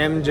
MJ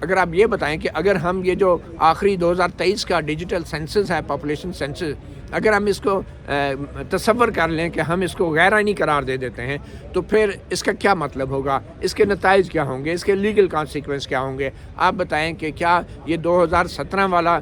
اگر آپ یہ بتائیں کہ اگر ہم یہ جو آخری 2023 کا ڈیجیٹل سینسس ہے، پاپولیشن سینسس، اگر ہم اس کو تصور کر لیں کہ ہم اس کو غیر آئینی قرار دے دیتے ہیں تو پھر اس کا کیا مطلب ہوگا، اس کے نتائج کیا ہوں گے، اس کے لیگل کانسیکوینس کیا ہوں گے؟ آپ بتائیں کہ کیا یہ 2017 والا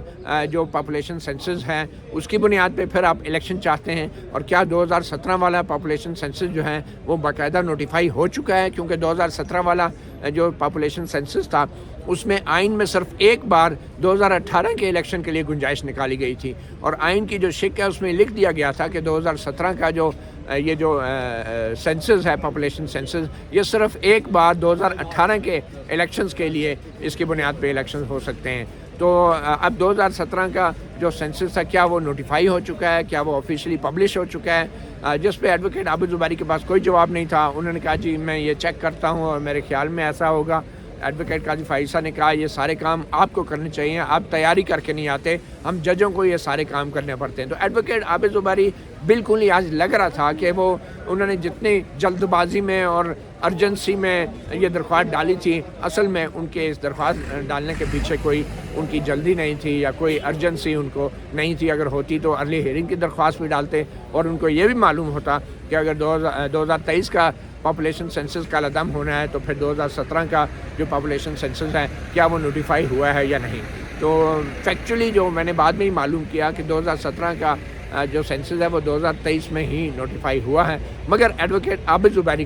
جو پاپولیشن سینسس ہے اس کی بنیاد پہ پھر آپ الیکشن چاہتے ہیں؟ اور کیا 2017 والا پاپولیشن سینسس جو ہے وہ باقاعدہ نوٹیفائی ہو چکا ہے؟ کیونکہ 2017 والا جو پاپولیشن سینسس تھا اس میں آئین میں صرف ایک بار 2018 کے الیکشن کے لیے گنجائش نکالی گئی تھی، اور آئین کی جو شق ہے اس میں لکھ دیا گیا تھا کہ 2017 کا یہ جو سینسس ہے، پاپولیشن سینسس، یہ صرف ایک بار 2018 کے الیکشنز کے لیے اس کی بنیاد پہ الیکشن ہو سکتے ہیں۔ تو اب 2017 کا جو سینسس تھا کیا وہ نوٹیفائی ہو چکا ہے، کیا وہ آفیشلی پبلش ہو چکا ہے؟ جس پہ ایڈوکیٹ عابد زبیری کے پاس کوئی جواب نہیں تھا۔ انہوں نے کہا جی میں یہ چیک کرتا ہوں اور میرے خیال میں ایسا ہوگا۔ ایڈوکیٹ قاضی فائزہ نے کہا یہ سارے کام آپ کو کرنے چاہیے، آپ تیاری کر کے نہیں آتے، ہم ججوں کو یہ سارے کام کرنے پڑتے ہیں۔ تو ایڈوکیٹ عابد زبیری بالکل ہی آج لگ رہا تھا کہ وہ انہوں نے جتنی جلد بازی میں اور ارجنسی میں یہ درخواست ڈالی تھی، اصل میں ان کے اس درخواست ڈالنے کے پیچھے کوئی ان کی جلدی نہیں تھی یا کوئی ارجنسی ان کو نہیں تھی۔ اگر ہوتی تو ارلی ہیئرنگ کی درخواست بھی ڈالتے، اور ان کو یہ بھی معلوم ہوتا کہ اگر 2023 کا پاپولیشن سینسس کا عدم ہونا ہے تو پھر 2017 کا جو پاپولیشن سینسس ہے کیا وہ نوٹیفائی ہوا ہے یا نہیں۔ تو فیکچولی جو میں نے بعد میں ہی معلوم کیا کہ 2017 کا جو سینسس ہے وہ 2023 میں ہی نوٹیفائی ہوا ہے، مگر ایڈوکیٹ عابد زبیری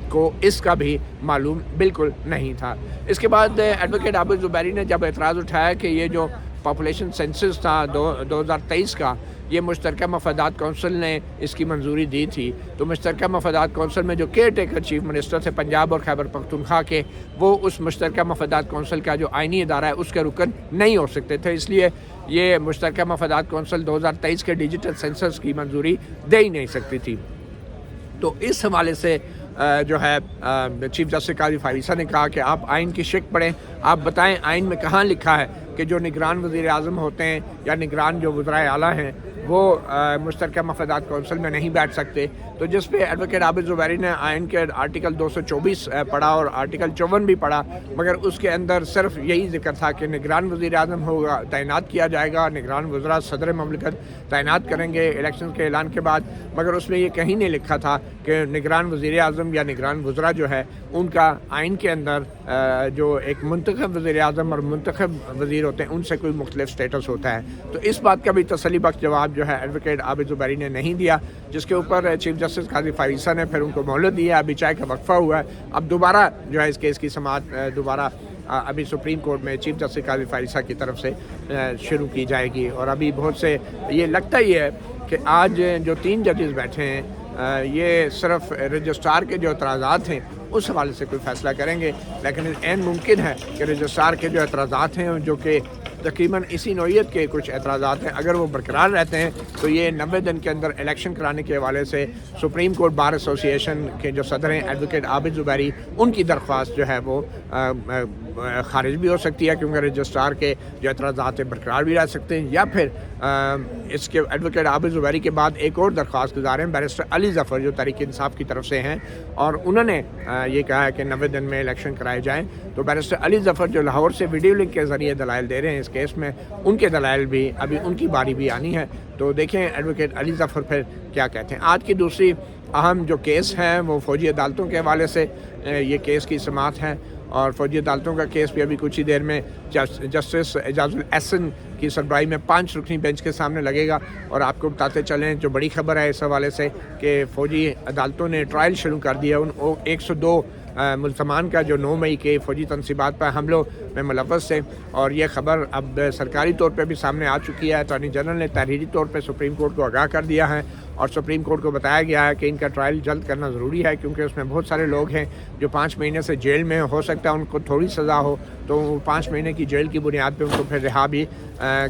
کو اس کا بھی معلوم بالکل نہیں تھا۔ اس کے بعد ایڈوکیٹ عابد زبیری نے جب اعتراض اٹھایا کہ یہ جو پاپولیشن سینسس تھا 2023 کا، یہ مشترکہ مفادات کونسل نے اس کی منظوری دی تھی، تو مشترکہ مفادات کونسل میں جو کیئر ٹیکر چیف منسٹر تھے پنجاب اور خیبر پختونخوا کے، وہ اس مشترکہ مفادات کونسل کا جو آئینی ادارہ ہے اس کے رکن نہیں ہو سکتے تھے، اس لیے یہ مشترکہ مفادات کونسل 2023 کے ڈیجیٹل سینسس کی منظوری دے ہی نہیں سکتی تھی۔ تو اس حوالے سے جو ہے چیف جسٹس قاضی فائزہ نے کہا کہ آپ آئین کی شق پڑھیں، آپ بتائیں آئین میں کہاں لکھا ہے کہ جو نگران وزیر اعظم ہوتے ہیں یا نگران جو وزرائے اعلیٰ ہیں وہ مشترکہ مفادات کونسل میں نہیں بیٹھ سکتے۔ تو جس پہ ایڈوکیٹ عابد زبیری نے آئین کے آرٹیکل 224 پڑھا اور آرٹیکل 54 بھی پڑھا، مگر اس کے اندر صرف یہی ذکر تھا کہ نگران وزیر اعظم ہوگا، تعینات کیا جائے گا، نگران وزراء صدر مملکت تعینات کریں گے الیکشن کے اعلان کے بعد، مگر اس میں یہ کہیں نہیں لکھا تھا کہ نگران وزیر اعظم یا نگران وزراء جو ہے ان کا آئین کے اندر جو ایک منتخب وزیر اعظم اور منتخب وزیر ہوتے ہیں ان سے کوئی مختلف سٹیٹس ہوتا ہے۔ تو اس بات کا بھی تسلی بخش جواب جو ہے ایڈوکیٹ عابد زبیری نے نہیں دیا، جس کے اوپر چیف جسٹس قاضی فائزہ نے پھر ان کو مہلت دی ہے۔ ابھی چائے کا وقفہ ہوا ہے، اب دوبارہ جو ہے اس کیس کی سماعت دوبارہ ابھی سپریم کورٹ میں چیف جسٹس قاضی فائزہ کی طرف سے شروع کی جائے گی، اور ابھی بہت سے یہ لگتا ہی ہے کہ آج جو 3 ججز بیٹھے ہیں یہ صرف رجسٹرار کے جو اعتراضات ہیں اس حوالے سے کوئی فیصلہ کریں گے، لیکن عین ممکن ہے کہ رجسٹرار کے جو اعتراضات ہیں جو کہ تقریباً اسی نوعیت کے کچھ اعتراضات ہیں، اگر وہ برقرار رہتے ہیں تو یہ 90 دن کے اندر الیکشن کرانے کے حوالے سے سپریم کورٹ بار ایسوسی ایشن کے جو صدر ہیں ایڈوکیٹ عابد زبیری، ان کی درخواست جو ہے وہ خارج بھی ہو سکتی ہے، کیونکہ رجسٹرار کے جو اعتراضات ہیں برقرار بھی رہ سکتے ہیں، یا پھر اس کے ایڈوکیٹ عابد زبیری کے بعد ایک اور درخواست گزار ہیں بیرسٹر علی ظفر جو تحریک انصاف کی طرف سے ہیں، اور انہوں نے یہ کہا ہے کہ 90 دن میں الیکشن کرائے جائیں۔ تو بیرسٹر علی ظفر جو لاہور سے ویڈیو لنک کے ذریعے دلائل دے رہے ہیں اس کیس میں، ان کے دلائل بھی ابھی ان کی باری بھی آنی ہے، تو دیکھیں ایڈوکیٹ علی ظفر پھر کیا کہتے ہیں۔ آج کی دوسری اہم جو کیس ہے وہ فوجی عدالتوں کے حوالے سے یہ کیس کی سماعت ہے، اور فوجی عدالتوں کا کیس بھی ابھی کچھ ہی دیر میں جسٹس اعجاز الاحسن کی سربراہی میں 5 رکنی بینچ کے سامنے لگے گا۔ اور آپ کو بتاتے چلیں جو بڑی خبر ہے اس حوالے سے کہ فوجی عدالتوں نے ٹرائل شروع کر دیا ان 102 ملزمان کا جو 9 مئی کے فوجی تنصیبات پر حملوں میں ملوث تھے، اور یہ خبر اب سرکاری طور پہ بھی سامنے آ چکی ہے۔ اٹارنی جنرل نے تحریری طور پہ سپریم کورٹ کو آگاہ کر دیا ہے، اور سپریم کورٹ کو بتایا گیا ہے کہ ان کا ٹرائل جلد کرنا ضروری ہے، کیونکہ اس میں بہت سارے لوگ ہیں جو 5 مہینے سے جیل میں ہو سکتا ہے ان کو تھوڑی سزا ہو، تو 5 مہینے کی جیل کی بنیاد پہ ان کو پھر رہا بھی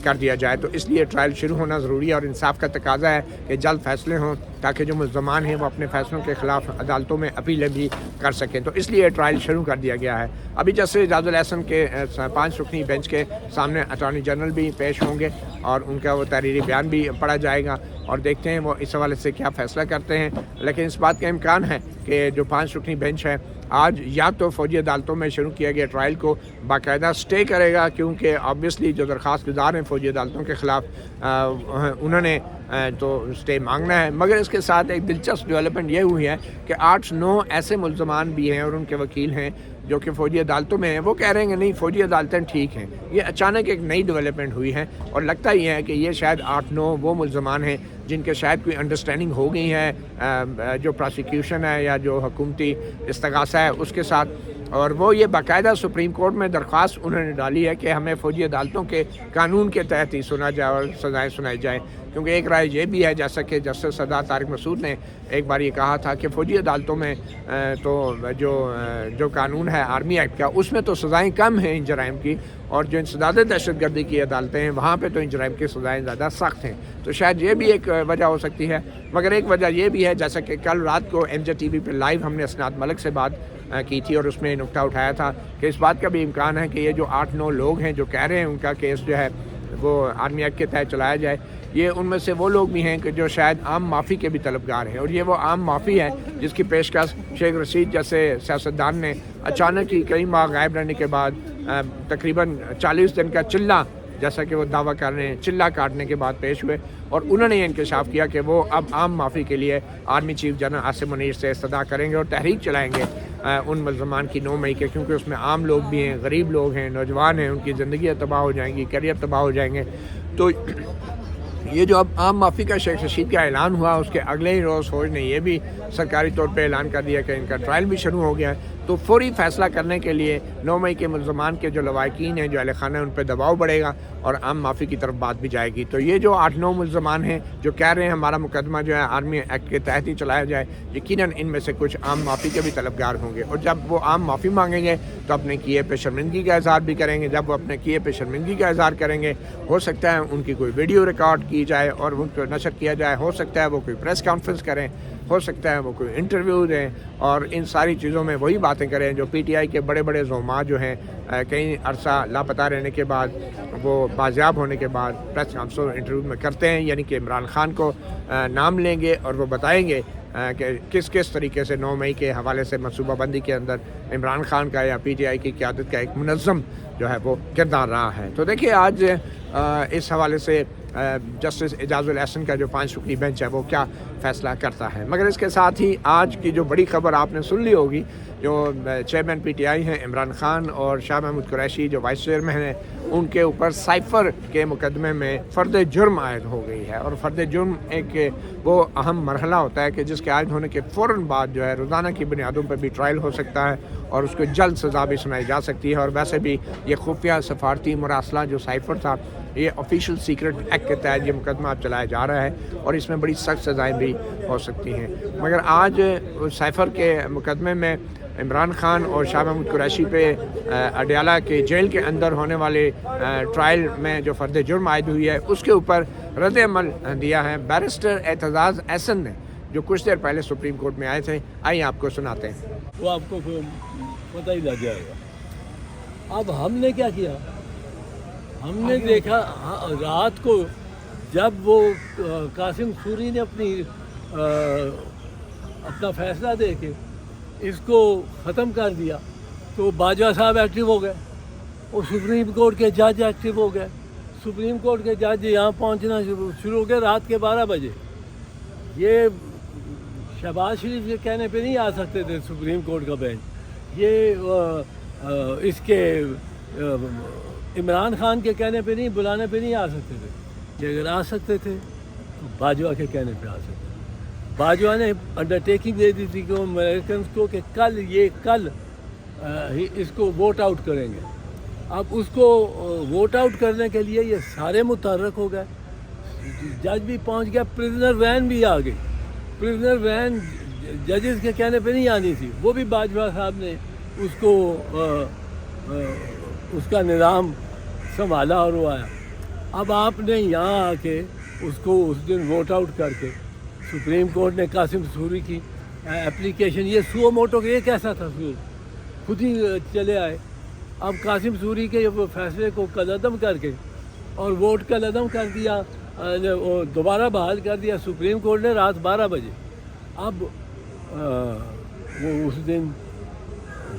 کر دیا جائے۔ تو اس لیے ٹرائل شروع ہونا ضروری ہے، اور انصاف کا تقاضا ہے کہ جلد فیصلے ہوں تاکہ جو ملزمان ہیں وہ اپنے فیصلوں کے خلاف عدالتوں میں اپیلیں بھی کر سکیں۔ تو اس لیے ٹرائل شروع کر دیا گیا ہے۔ ابھی جیسے اعجاز الاحسن کے 5 رکنی بینچ کے سامنے اٹارنی جنرل بھی پیش ہوں گے، اور ان کا وہ تحریری بیان بھی پڑھا جائے گا، اور دیکھتے ہیں وہ اس حوالے سے کیا فیصلہ کرتے ہیں۔ لیکن اس بات کا امکان ہے کہ جو 5 رکنی بینچ ہے آج یا تو فوجی عدالتوں میں شروع کیا گیا ٹرائل کو باقاعدہ سٹے کرے گا، کیونکہ آبویسلی جو درخواست گزار ہیں فوجی عدالتوں کے خلاف انہوں نے تو سٹے مانگنا ہے، مگر اس کے ساتھ ایک دلچسپ ڈیولپمنٹ یہ ہوئی ہے کہ 8-9 ایسے ملزمان بھی ہیں اور ان کے وکیل ہیں جو کہ فوجی عدالتوں میں ہیں، وہ کہہ رہے ہیں کہ نہیں فوجی عدالتیں ٹھیک ہیں۔ یہ اچانک ایک نئی ڈیولپمنٹ ہوئی ہے اور لگتا یہ ہے کہ یہ شاید 8-9 وہ ملزمان ہیں جن کے شاید کوئی انڈرسٹینڈنگ ہو گئی ہے جو پراسیکیوشن ہے یا جو حکومتی استغاثہ ہے اس کے ساتھ، اور وہ یہ باقاعدہ سپریم کورٹ میں درخواست انہوں نے ڈالی ہے کہ ہمیں فوجی عدالتوں کے قانون کے تحت ہی سنا جائے اور سزائیں سنائی جائیں، کیونکہ ایک رائے یہ بھی ہے جیسا کہ جسٹس سردار طارق مسعود نے ایک بار یہ کہا تھا کہ فوجی عدالتوں میں تو جو قانون ہے آرمی ایکٹ کا اس میں تو سزائیں کم ہیں ان جرائم کی، اور جو انسداد دہشت گردی کی عدالتیں ہیں وہاں پہ تو ان جرائم کی سزائیں زیادہ سخت ہیں، تو شاید یہ بھی ایک وجہ ہو سکتی ہے۔ مگر ایک وجہ یہ بھی ہے جیسا کہ کل رات کو این جے ٹی وی پہ لائیو ہم نے اسناد ملک سے بات کی تھی اور اس میں نکتہ اٹھایا تھا کہ اس بات کا بھی امکان ہے کہ یہ جو 8-9 لوگ ہیں جو کہہ رہے ہیں ان کا کیس جو ہے وہ آرمی ایکٹ کے تحت چلایا جائے، یہ ان میں سے وہ لوگ بھی ہیں کہ جو شاید عام معافی کے بھی طلبگار ہیں، اور یہ وہ عام معافی ہے جس کی پیشکش شیخ رشید جیسے سیاستدان نے اچانک ہی کئی ماہ غائب رہنے کے بعد تقریباً 40 دن کا چلہ جیسا کہ وہ دعویٰ کر رہے ہیں چلہ کاٹنے کے بعد پیش ہوئے، اور انہوں نے یہ انکشاف کیا کہ وہ اب عام معافی کے لیے army chief general Asim Munir سے استدعا کریں گے اور تحریک چلائیں گے ان ملزمان کی 9 مئی کے، کیونکہ اس میں عام لوگ بھی ہیں، غریب لوگ ہیں، نوجوان ہیں، ان کی زندگیاں تباہ ہو جائیں گی، کیریئر تباہ ہو جائیں گے۔ تو یہ جو اب عام معافی کا شیخ رشید کا اعلان ہوا اس کے اگلے ہی روز فوج نے یہ بھی سرکاری طور پہ اعلان کر دیا کہ ان کا ٹرائل بھی شروع ہو گیا ہے، تو فوری فیصلہ کرنے کے لیے 9 مئی کے ملزمان کے جو لواحقین ہیں جو اہل خانہ ہیں ان پہ دباؤ بڑھے گا اور عام معافی کی طرف بات بھی جائے گی۔ تو یہ جو 8-9 ملزمان ہیں جو کہہ رہے ہیں ہمارا مقدمہ جو ہے آرمی ایکٹ کے تحت ہی چلایا جائے، یقیناً ان میں سے کچھ عام معافی کے بھی طلبگار ہوں گے، اور جب وہ عام معافی مانگیں گے تو اپنے کیے پہ شرمندگی کا اظہار بھی کریں گے۔ جب وہ اپنے کیے پہ شرمندگی کا اظہار کریں گے ہو سکتا ہے ان کی کوئی ویڈیو ریکارڈ کی جائے اور ان کو نشر کیا جائے، ہو سکتا ہے وہ کوئی پریس کانفرنس کریں، ہو سکتا ہے وہ کوئی انٹرویو دیں، اور ان ساری چیزوں میں وہی باتیں کریں جو پی ٹی آئی کے بڑے بڑے زعماء جو ہیں کئی عرصہ لاپتہ رہنے کے بعد وہ بازیاب ہونے کے بعد پریس کانفرنس انٹرویو میں کرتے ہیں، یعنی کہ عمران خان کو نام لیں گے اور وہ بتائیں گے کہ کس طریقے سے 9 مئی کے حوالے سے منصوبہ بندی کے اندر عمران خان کا یا پی ٹی آئی کی قیادت کا ایک منظم جو ہے وہ کردار رہا ہے۔ تو دیکھیے آج اس حوالے سے جسٹس اعجاز الاحسن کا جو 5 رکنی بینچ ہے وہ کیا فیصلہ کرتا ہے۔ مگر اس کے ساتھ ہی آج کی جو بڑی خبر آپ نے سن لی ہوگی، جو چیئرمین پی ٹی آئی ہیں عمران خان اور شاہ محمود قریشی جو وائس چیئرمین ہیں، ان کے اوپر سائفر کے مقدمے میں فرد جرم عائد ہو گئی ہے، اور فرد جرم ایک وہ اہم مرحلہ ہوتا ہے کہ جس کے عائد ہونے کے فوراً بعد جو ہے روزانہ کی بنیادوں پر بھی ٹرائل ہو سکتا ہے اور اس کو جلد سزا بھی سنائی جا سکتی ہے۔ اور ویسے بھی یہ خفیہ سفارتی مراسلہ جو سائفر تھا، یہ آفیشیل سیکرٹ ایکٹ کے تحت یہ مقدمہ اب چلایا جا رہا ہے اور اس میں بڑی سخت سزائیں بھی ہو سکتی ہیں۔ مگر آج سائفر کے مقدمے میں عمران خان اور شاہ محمود قریشی پہ اڈیالہ کے جیل کے اندر ہونے والے ٹرائل میں جو فرد جرم عائد ہوئی ہے اس کے اوپر رد عمل دیا ہے بیرسٹر اعتزاز احسن نے، جو کچھ دیر پہلے سپریم کورٹ میں آئے تھے۔ آئیے آپ کو سناتے ہیں۔ وہ آپ کو پتہ ہی لگ جائے گا۔ اب ہم نے کیا کیا، ہم نے دیکھا رات کو جب وہ قاسم سوری نے اپنا فیصلہ دے کے اس کو ختم کر دیا تو باجوہ صاحب ایکٹیو ہو گئے اور سپریم کورٹ کے جج ایکٹیو ہو گئے۔ سپریم کورٹ کے جج یہاں پہنچنا شروع ہو گئے رات کے 12 بجے۔ یہ شہباز شریف کے کہنے پہ نہیں آ سکتے تھے سپریم کورٹ کا بینچ، یہ اس کے عمران خان کے کہنے پہ نہیں، بلانے پہ نہیں آ سکتے تھے۔ یہ اگر آ سکتے تھے تو باجوہ کے کہنے پہ آ سکتے تھے۔ باجوہ نے انڈرٹیکنگ دے دی تھی کہ امریکنس کو کہ کل اس کو ووٹ آؤٹ کریں گے۔ اب اس کو ووٹ آؤٹ کرنے کے لیے یہ سارے متحرک ہو گئے، جج بھی پہنچ گیا، پریزنر وین بھی آ گئی۔ پریزنر وین ججز کے کہنے پہ نہیں آنی تھی، وہ بھی باجوہ صاحب نے اس کو اس کا نظام سنبھالا اور وہ آیا۔ اب آپ نے یہاں آ کے اس کو اس دن ووٹ آؤٹ کر کے سپریم کورٹ نے قاسم سوری کی اپلیکیشن، یہ سو موٹو یہ کیسا تھا، خود ہی چلے آئے۔ اب قاسم سوری کے فیصلے کو کالعدم کر کے اور ووٹ کالعدم کر دیا، دوبارہ بحال کر دیا سپریم کورٹ نے رات 12 بجے۔ اب وہ اس دن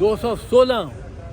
216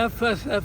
FSF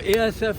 ASF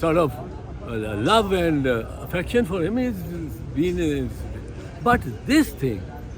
sort of love and affection for him. He's been, but this thing